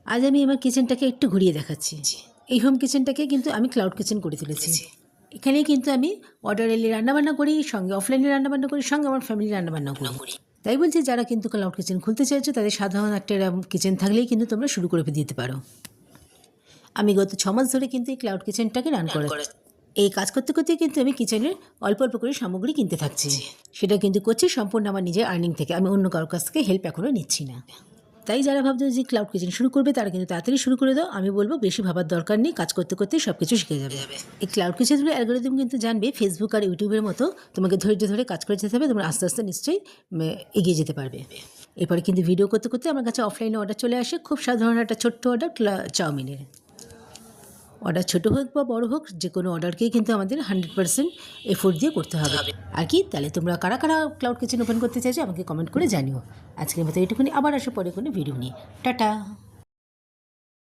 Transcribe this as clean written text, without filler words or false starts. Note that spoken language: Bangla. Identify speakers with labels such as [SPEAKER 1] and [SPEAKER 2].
[SPEAKER 1] আজ আমি আমার কিচেনটাকে একটু ঘুরিয়ে দেখাচ্ছি। এই হোম কিচেনটাকে কিন্তু আমি ক্লাউড কিচেন করে তুলেছি। এখানে কিন্তু আমি অর্ডার এলে রান্নাবান্না করি, সঙ্গে অফলাইনে রান্নাবান্না করি, সঙ্গে আমার ফ্যামিলি রান্নাবান্নাও করি। তাই বলছি, যারা কিন্তু ক্লাউড কিচেন খুলতে চাইছো তাদের সাধারণ একটা কিচেন থাকলেই কিন্তু তোমরা শুরু করে দিতে পারো। আমি গত 6 মাস ধরে কিন্তু এই ক্লাউড কিচেনটাকে রান করে এই কাজ করতে করতে কিন্তু আমি কিচেনের অল্প অল্প করে সামগ্রী কিনতে থাকছি। সেটা কিন্তু করছি সম্পূর্ণ আমার নিজের আর্নিং থেকে। আমি অন্য কারোর কাছ থেকে হেল্প এখনও নিচ্ছি না। তাই যারা ভাবছো যে ক্লাউড কিচেন শুরু করবে তারা কিন্তু তাড়াতাড়ি শুরু করে দাও। আমি বলবো বেশি ভাবার দরকার নেই, কাজ করতে করতে সব কিছু শিখে যাবে। এই ক্লাউড কিচেনের অ্যালগরিদম কিন্তু জানবে ফেসবুক আর ইউটিউবের মতো তোমাকে ধৈর্য ধরে কাজ করে যেতে হবে। তোমরা আস্তে আস্তে নিশ্চয়ই এগিয়ে যেতে পারবে। এরপরে কিন্তু ভিডিও করতে করতে আমার কাছে অফলাইনে অর্ডার চলে আসে, খুব সাধারণ একটা ছোট্ট অর্ডার চাউমিনের। অর্ডার ছোটো হোক বা বড়ো হোক, যে কোনো অর্ডারকেই কিন্তু আমাদের 100% এফোর্ট দিয়ে করতে হবে। আর কি তাহলে তোমরা কারা কারা ক্লাউড কিচেন ওপেন করতে চাইছো আমাকে কমেন্ট করে জানিও। আজকের মতো এটুকুনি, আবার আসো পরে কোনো ভিডিও নিয়ে। টাটা।